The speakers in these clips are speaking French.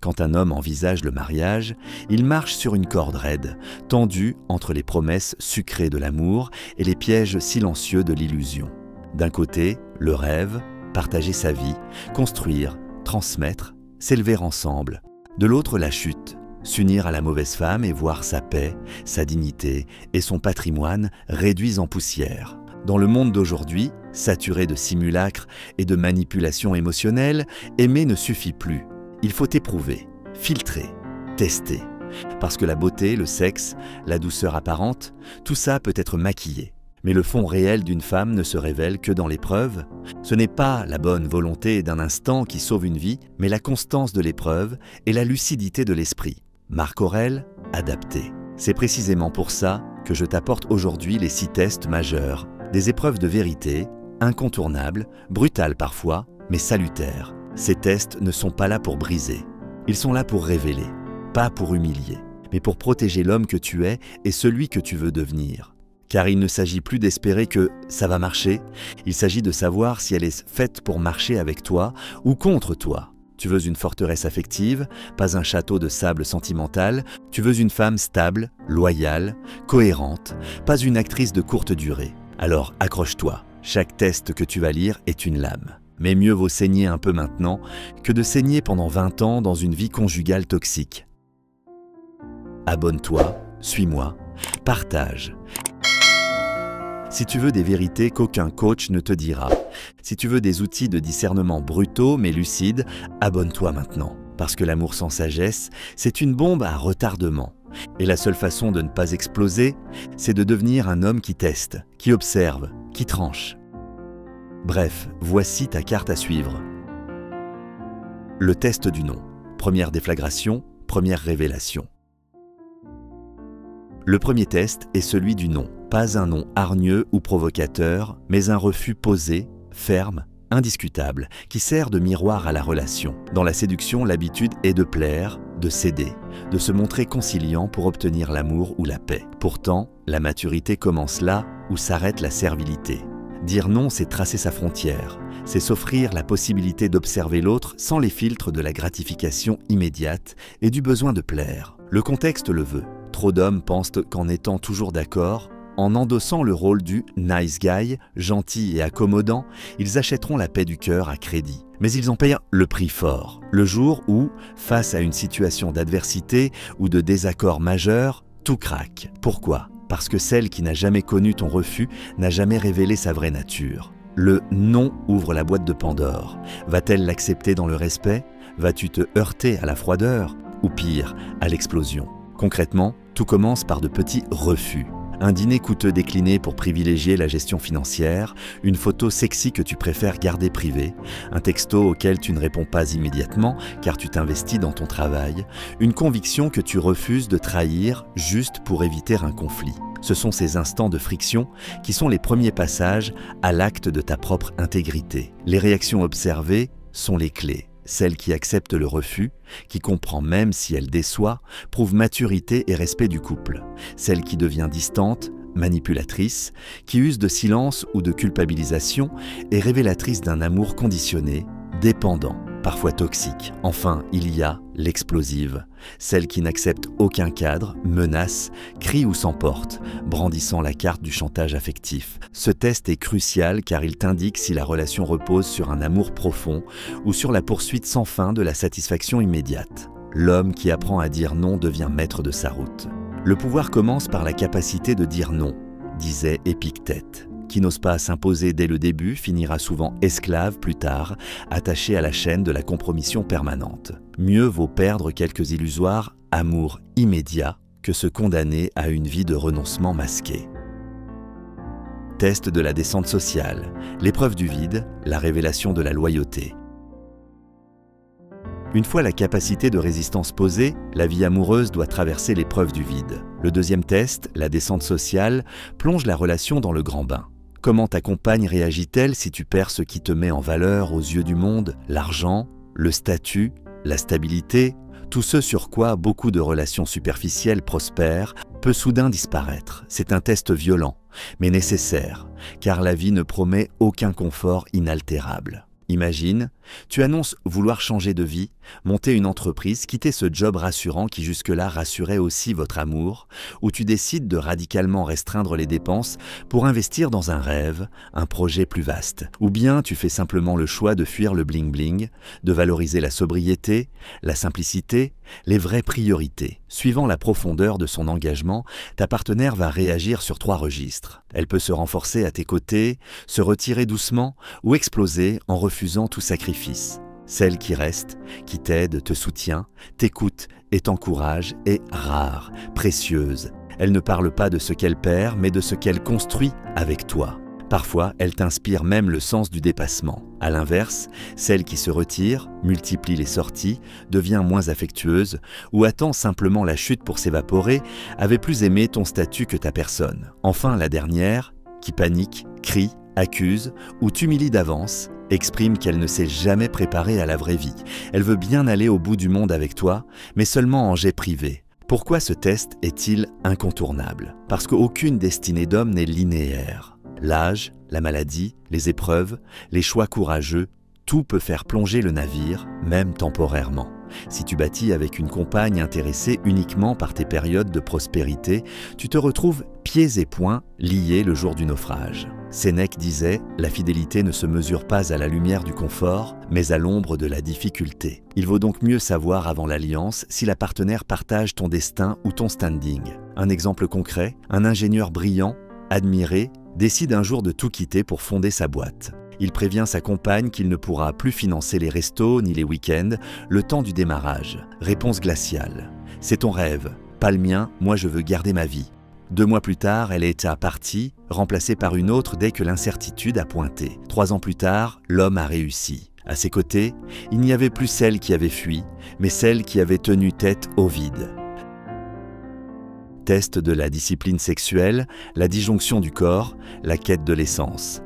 Quand un homme envisage le mariage, il marche sur une corde raide, tendue entre les promesses sucrées de l'amour et les pièges silencieux de l'illusion. D'un côté, le rêve, partager sa vie, construire, transmettre, s'élever ensemble. De l'autre, la chute, s'unir à la mauvaise femme et voir sa paix, sa dignité et son patrimoine réduits en poussière. Dans le monde d'aujourd'hui, saturé de simulacres et de manipulations émotionnelles, aimer ne suffit plus. Il faut éprouver, filtrer, tester. Parce que la beauté, le sexe, la douceur apparente, tout ça peut être maquillé. Mais le fond réel d'une femme ne se révèle que dans l'épreuve. Ce n'est pas la bonne volonté d'un instant qui sauve une vie, mais la constance de l'épreuve et la lucidité de l'esprit. Marc Aurèle, adapté. C'est précisément pour ça que je t'apporte aujourd'hui les 6 tests majeurs. Des épreuves de vérité, incontournables, brutales parfois, mais salutaires. Ces tests ne sont pas là pour briser. Ils sont là pour révéler, pas pour humilier, mais pour protéger l'homme que tu es et celui que tu veux devenir. Car il ne s'agit plus d'espérer que ça va marcher, il s'agit de savoir si elle est faite pour marcher avec toi ou contre toi. Tu veux une forteresse affective, pas un château de sable sentimental, tu veux une femme stable, loyale, cohérente, pas une actrice de courte durée. Alors accroche-toi, chaque test que tu vas lire est une lame. Mais mieux vaut saigner un peu maintenant que de saigner pendant 20 ans dans une vie conjugale toxique. Abonne-toi, suis-moi, partage. Si tu veux des vérités qu'aucun coach ne te dira, si tu veux des outils de discernement brutaux mais lucides, abonne-toi maintenant. Parce que l'amour sans sagesse, c'est une bombe à retardement. Et la seule façon de ne pas exploser, c'est de devenir un homme qui teste, qui observe, qui tranche. Bref, voici ta carte à suivre. Le test du non. Première déflagration, première révélation. Le premier test est celui du non. Pas un non hargneux ou provocateur, mais un refus posé, ferme, indiscutable, qui sert de miroir à la relation. Dans la séduction, l'habitude est de plaire, de céder, de se montrer conciliant pour obtenir l'amour ou la paix. Pourtant, la maturité commence là où s'arrête la servilité. Dire non, c'est tracer sa frontière, c'est s'offrir la possibilité d'observer l'autre sans les filtres de la gratification immédiate et du besoin de plaire. Le contexte le veut. Trop d'hommes pensent qu'en étant toujours d'accord, en endossant le rôle du « nice guy », gentil et accommodant, ils achèteront la paix du cœur à crédit. Mais ils en payent le prix fort. Le jour où, face à une situation d'adversité ou de désaccord majeur, tout craque. Pourquoi ? Parce que celle qui n'a jamais connu ton refus n'a jamais révélé sa vraie nature. Le « non » ouvre la boîte de Pandore. Va-t-elle l'accepter dans le respect ? Vas-tu te heurter à la froideur ? Ou pire, à l'explosion ? Concrètement, tout commence par de petits refus. Un dîner coûteux décliné pour privilégier la gestion financière, une photo sexy que tu préfères garder privée, un texto auquel tu ne réponds pas immédiatement car tu t'investis dans ton travail, une conviction que tu refuses de trahir juste pour éviter un conflit. Ce sont ces instants de friction qui sont les premiers passages à l'acte de ta propre intégrité. Les réactions observées sont les clés. Celle qui accepte le refus, qui comprend même si elle déçoit, prouve maturité et respect du couple. Celle qui devient distante, manipulatrice, qui use de silence ou de culpabilisation est révélatrice d'un amour conditionné, dépendant, parfois toxique. Enfin, il y a l'explosive, celle qui n'accepte aucun cadre, menace, crie ou s'emporte, brandissant la carte du chantage affectif. Ce test est crucial car il t'indique si la relation repose sur un amour profond ou sur la poursuite sans fin de la satisfaction immédiate. L'homme qui apprend à dire non devient maître de sa route. Le pouvoir commence par la capacité de dire non, disait Épictète. Qui n'ose pas s'imposer dès le début finira souvent esclave plus tard, attaché à la chaîne de la compromission permanente. Mieux vaut perdre quelques illusoires amours immédiats que se condamner à une vie de renoncement masqué. Test de la descente sociale, l'épreuve du vide, la révélation de la loyauté. Une fois la capacité de résistance posée, la vie amoureuse doit traverser l'épreuve du vide. Le deuxième test, la descente sociale, plonge la relation dans le grand bain. Comment ta compagne réagit-elle si tu perds ce qui te met en valeur aux yeux du monde, l'argent, le statut, la stabilité, tout ce sur quoi beaucoup de relations superficielles prospèrent peut soudain disparaître. C'est un test violent, mais nécessaire, car la vie ne promet aucun confort inaltérable. Imagine, Tu annonces vouloir changer de vie, monter une entreprise, quitter ce job rassurant qui jusque-là rassurait aussi votre amour, ou tu décides de radicalement restreindre les dépenses pour investir dans un rêve, un projet plus vaste. Ou bien tu fais simplement le choix de fuir le bling-bling, de valoriser la sobriété, la simplicité, les vraies priorités. Suivant la profondeur de son engagement, ta partenaire va réagir sur 3 registres. Elle peut se renforcer à tes côtés, se retirer doucement ou exploser en refusant tout sacrifice. Celle qui reste, qui t'aide, te soutient, t'écoute et t'encourage est rare, précieuse. Elle ne parle pas de ce qu'elle perd, mais de ce qu'elle construit avec toi. Parfois, elle t'inspire même le sens du dépassement. À l'inverse, celle qui se retire, multiplie les sorties, devient moins affectueuse ou attend simplement la chute pour s'évaporer, avait plus aimé ton statut que ta personne. Enfin, la dernière, qui panique, crie, accuse ou t'humilie d'avance, exprime qu'elle ne s'est jamais préparée à la vraie vie. Elle veut bien aller au bout du monde avec toi, mais seulement en jet privé. Pourquoi ce test est-il incontournable? Parce qu'aucune destinée d'homme n'est linéaire. L'âge, la maladie, les épreuves, les choix courageux, tout peut faire plonger le navire, même temporairement. Si tu bâtis avec une compagne intéressée uniquement par tes périodes de prospérité, tu te retrouves pieds et poings liés le jour du naufrage. Sénèque disait « La fidélité ne se mesure pas à la lumière du confort, mais à l'ombre de la difficulté ». Il vaut donc mieux savoir avant l'alliance si la partenaire partage ton destin ou ton standing. Un exemple concret, un ingénieur brillant, admiré, décide un jour de tout quitter pour fonder sa boîte. Il prévient sa compagne qu'il ne pourra plus financer les restos ni les week-ends le temps du démarrage. Réponse glaciale. « C'est ton rêve, pas le mien, moi je veux garder ma vie ». 2 mois plus tard, elle est partie, remplacée par une autre dès que l'incertitude a pointé. 3 ans plus tard, l'homme a réussi. À ses côtés, il n'y avait plus celle qui avait fui, mais celle qui avait tenu tête au vide. Test de la discipline sexuelle, la disjonction du corps, la quête de l'essence.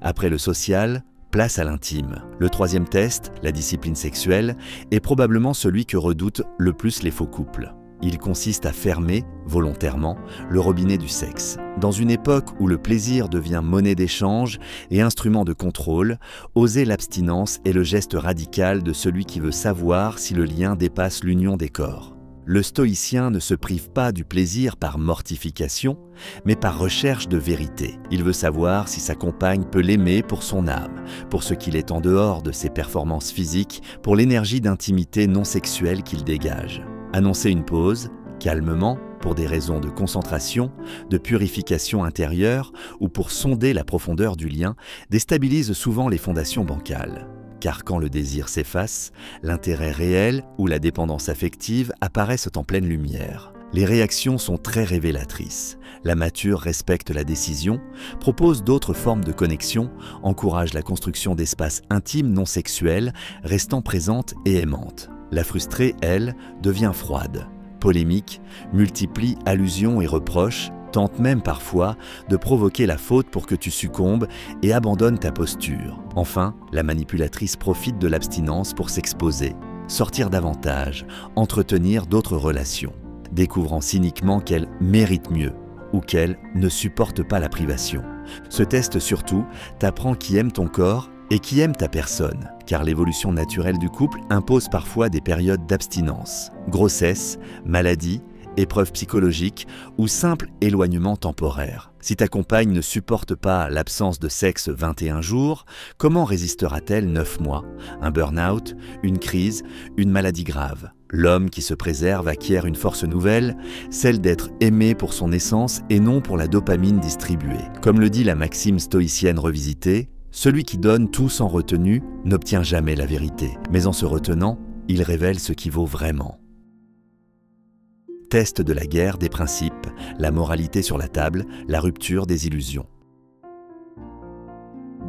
Après le social, place à l'intime. Le 3e test, la discipline sexuelle, est probablement celui que redoutent le plus les faux couples. Il consiste à fermer, volontairement, le robinet du sexe. Dans une époque où le plaisir devient monnaie d'échange et instrument de contrôle, oser l'abstinence est le geste radical de celui qui veut savoir si le lien dépasse l'union des corps. Le stoïcien ne se prive pas du plaisir par mortification, mais par recherche de vérité. Il veut savoir si sa compagne peut l'aimer pour son âme, pour ce qu'il est en dehors de ses performances physiques, pour l'énergie d'intimité non sexuelle qu'il dégage. Annoncer une pause, calmement, pour des raisons de concentration, de purification intérieure ou pour sonder la profondeur du lien, déstabilise souvent les fondations bancales. Car quand le désir s'efface, l'intérêt réel ou la dépendance affective apparaissent en pleine lumière. Les réactions sont très révélatrices. La mature respecte la décision, propose d'autres formes de connexion, encourage la construction d'espaces intimes non sexuels, restant présente et aimante. La frustrée, elle, devient froide, polémique, multiplie allusions et reproches, tente même parfois de provoquer la faute pour que tu succombes et abandonnes ta posture. Enfin, la manipulatrice profite de l'abstinence pour s'exposer, sortir davantage, entretenir d'autres relations, découvrant cyniquement qu'elle mérite mieux ou qu'elle ne supporte pas la privation. Ce test surtout t'apprend qui aime ton corps et qui aime ta personne, car l'évolution naturelle du couple impose parfois des périodes d'abstinence, grossesse, maladie, épreuve psychologique ou simple éloignement temporaire. Si ta compagne ne supporte pas l'absence de sexe 21 jours, comment résistera-t-elle 9 mois? Un burn-out, une crise, une maladie grave. L'homme qui se préserve acquiert une force nouvelle, celle d'être aimé pour son essence et non pour la dopamine distribuée. Comme le dit la maxime stoïcienne revisitée, celui qui donne tout sans retenue n'obtient jamais la vérité, mais en se retenant, il révèle ce qui vaut vraiment. Test de la guerre des principes, la moralité sur la table, la rupture des illusions.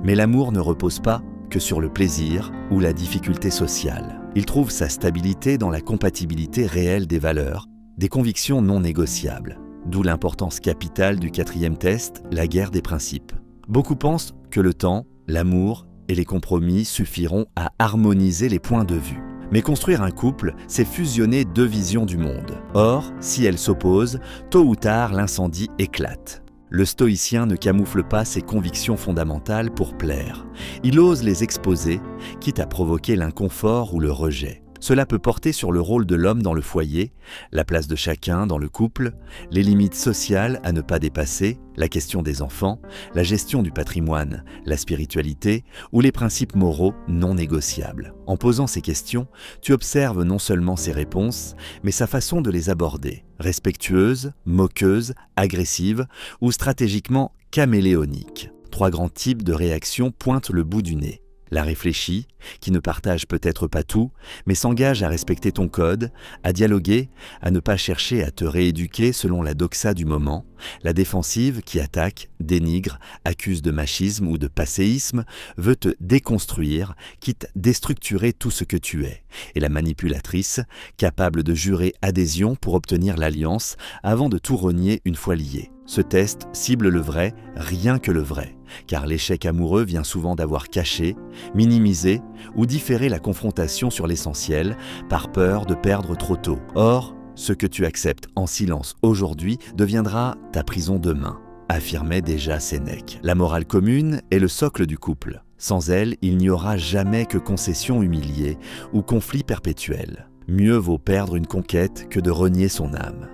Mais l'amour ne repose pas que sur le plaisir ou la difficulté sociale. Il trouve sa stabilité dans la compatibilité réelle des valeurs, des convictions non négociables. D'où l'importance capitale du 4e test, la guerre des principes. Beaucoup pensent que le temps, l'amour et les compromis suffiront à harmoniser les points de vue. Mais construire un couple, c'est fusionner 2 visions du monde. Or, si elles s'opposent, tôt ou tard l'incendie éclate. Le stoïcien ne camoufle pas ses convictions fondamentales pour plaire. Il ose les exposer, quitte à provoquer l'inconfort ou le rejet. Cela peut porter sur le rôle de l'homme dans le foyer, la place de chacun dans le couple, les limites sociales à ne pas dépasser, la question des enfants, la gestion du patrimoine, la spiritualité ou les principes moraux non négociables. En posant ces questions, tu observes non seulement ses réponses, mais sa façon de les aborder, respectueuse, moqueuse, agressive ou stratégiquement caméléonique. 3 grands types de réactions pointent le bout du nez. La réfléchie, qui ne partage peut-être pas tout, mais s'engage à respecter ton code, à dialoguer, à ne pas chercher à te rééduquer selon la doxa du moment. La défensive, qui attaque, dénigre, accuse de machisme ou de passéisme, veut te déconstruire, quitte déstructurer tout ce que tu es. Et la manipulatrice, capable de jurer adhésion pour obtenir l'alliance avant de tout renier une fois lié. Ce test cible le vrai, rien que le vrai, car l'échec amoureux vient souvent d'avoir caché, minimisé ou différé la confrontation sur l'essentiel par peur de perdre trop tôt. Or, ce que tu acceptes en silence aujourd'hui deviendra ta prison demain, affirmait déjà Sénèque. La morale commune est le socle du couple. Sans elle, il n'y aura jamais que concession humiliée ou conflit perpétuel. Mieux vaut perdre une conquête que de renier son âme.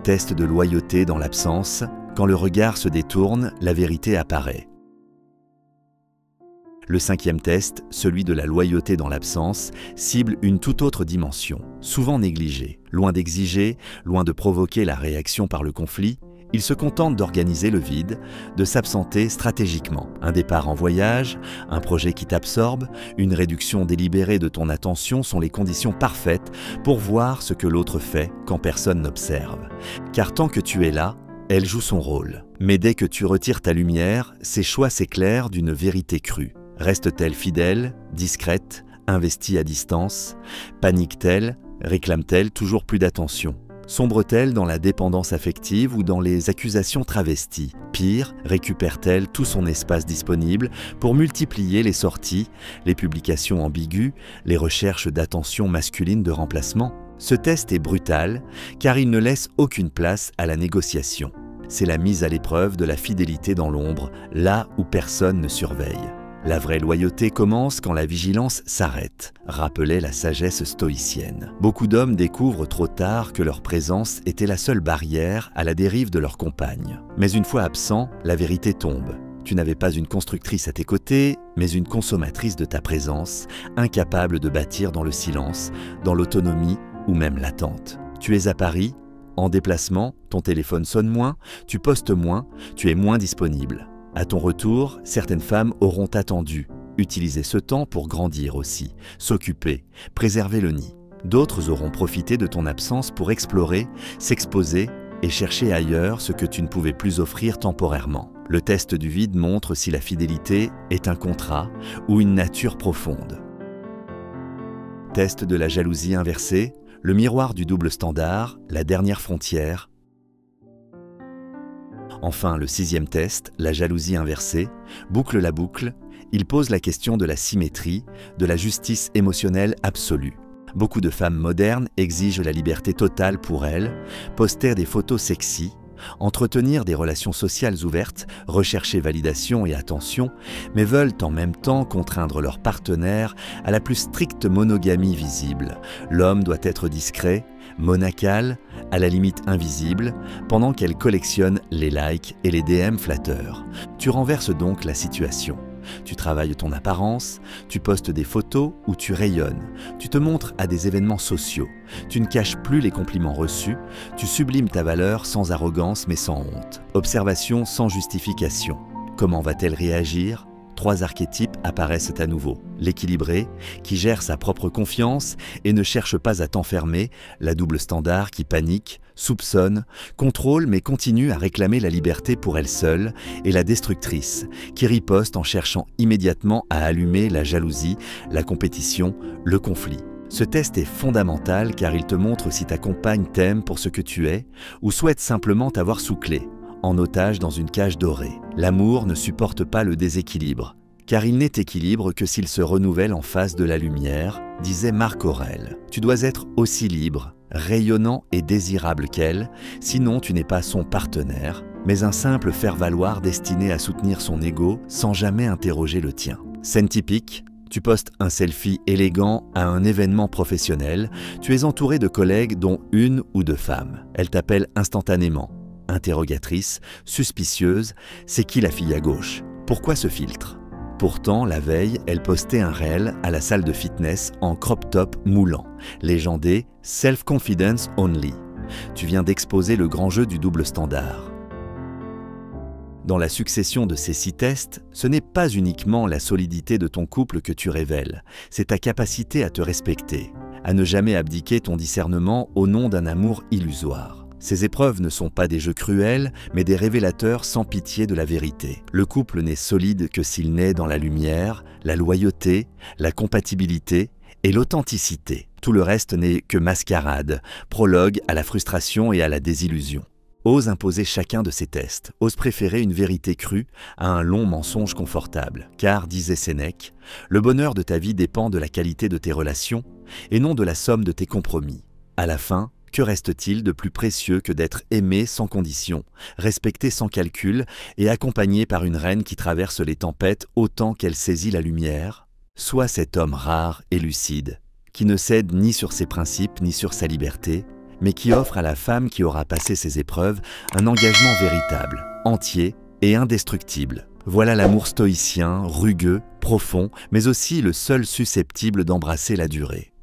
Test de loyauté dans l'absence, quand le regard se détourne, la vérité apparaît. Le 5e test, celui de la loyauté dans l'absence, cible une toute autre dimension, souvent négligée. Loin d'exiger, loin de provoquer la réaction par le conflit, il se contente d'organiser le vide, de s'absenter stratégiquement. Un départ en voyage, un projet qui t'absorbe, une réduction délibérée de ton attention sont les conditions parfaites pour voir ce que l'autre fait quand personne n'observe. Car tant que tu es là, elle joue son rôle. Mais dès que tu retires ta lumière, ses choix s'éclairent d'une vérité crue. Reste-t-elle fidèle, discrète, investie à distance? Panique-t-elle? Réclame-t-elle toujours plus d'attention? Sombre-t-elle dans la dépendance affective ou dans les accusations travesties? Pire, récupère-t-elle tout son espace disponible pour multiplier les sorties, les publications ambiguës, les recherches d'attention masculine de remplacement? Ce test est brutal car il ne laisse aucune place à la négociation. C'est la mise à l'épreuve de la fidélité dans l'ombre, là où personne ne surveille. La vraie loyauté commence quand la vigilance s'arrête, rappelait la sagesse stoïcienne. Beaucoup d'hommes découvrent trop tard que leur présence était la seule barrière à la dérive de leur compagne. Mais une fois absent, la vérité tombe. Tu n'avais pas une constructrice à tes côtés, mais une consommatrice de ta présence, incapable de bâtir dans le silence, dans l'autonomie ou même l'attente. Tu es à Paris, en déplacement, ton téléphone sonne moins, tu postes moins, tu es moins disponible. À ton retour, certaines femmes auront attendu, utilisé ce temps pour grandir aussi, s'occuper, préserver le nid. D'autres auront profité de ton absence pour explorer, s'exposer et chercher ailleurs ce que tu ne pouvais plus offrir temporairement. Le test du vide montre si la fidélité est un contrat ou une nature profonde. Test de la jalousie inversée, le miroir du double standard, la dernière frontière. Enfin, le 6e test, la jalousie inversée, boucle la boucle, il pose la question de la symétrie, de la justice émotionnelle absolue. Beaucoup de femmes modernes exigent la liberté totale pour elles, poster des photos sexy, entretenir des relations sociales ouvertes, rechercher validation et attention, mais veulent en même temps contraindre leur partenaire à la plus stricte monogamie visible. L'homme doit être discret, monacal, à la limite invisible, pendant qu'elle collectionne les likes et les DM flatteurs. Tu renverses donc la situation. Tu travailles ton apparence, tu postes des photos où tu rayonnes, tu te montres à des événements sociaux, tu ne caches plus les compliments reçus, tu sublimes ta valeur sans arrogance mais sans honte. Observation sans justification. Comment va-t-elle réagir ? 3 archétypes apparaissent à nouveau. L'équilibré, qui gère sa propre confiance et ne cherche pas à t'enfermer, la double standard qui panique, soupçonne, contrôle mais continue à réclamer la liberté pour elle seule, et la destructrice, qui riposte en cherchant immédiatement à allumer la jalousie, la compétition, le conflit. Ce test est fondamental car il te montre si ta compagne t'aime pour ce que tu es ou souhaite simplement t'avoir sous clé, en otage dans une cage dorée. L'amour ne supporte pas le déséquilibre, car il n'est équilibre que s'il se renouvelle en face de la lumière, disait Marc Aurèle. Tu dois être aussi libre, rayonnant et désirable qu'elle, sinon tu n'es pas son partenaire, mais un simple faire-valoir destiné à soutenir son ego sans jamais interroger le tien. Scène typique, tu postes un selfie élégant à un événement professionnel, tu es entouré de collègues dont une ou deux femmes. Elles t'appellent instantanément. Interrogatrice, suspicieuse, c'est qui la fille à gauche? Pourquoi ce filtre? Pourtant, la veille, elle postait un réel à la salle de fitness en crop top moulant, légendé « Self-confidence only ». Tu viens d'exposer le grand jeu du double standard. Dans la succession de ces 6 tests, ce n'est pas uniquement la solidité de ton couple que tu révèles, c'est ta capacité à te respecter, à ne jamais abdiquer ton discernement au nom d'un amour illusoire. Ces épreuves ne sont pas des jeux cruels, mais des révélateurs sans pitié de la vérité. Le couple n'est solide que s'il naît dans la lumière, la loyauté, la compatibilité et l'authenticité. Tout le reste n'est que mascarade, prologue à la frustration et à la désillusion. Ose imposer chacun de ces tests, ose préférer une vérité crue à un long mensonge confortable. Car, disait Sénèque, le bonheur de ta vie dépend de la qualité de tes relations et non de la somme de tes compromis. À la fin, que reste-t-il de plus précieux que d'être aimé sans condition, respecté sans calcul et accompagné par une reine qui traverse les tempêtes autant qu'elle saisit la lumière? Sois cet homme rare et lucide, qui ne cède ni sur ses principes ni sur sa liberté, mais qui offre à la femme qui aura passé ces épreuves un engagement véritable, entier et indestructible. Voilà l'amour stoïcien, rugueux, profond, mais aussi le seul susceptible d'embrasser la durée.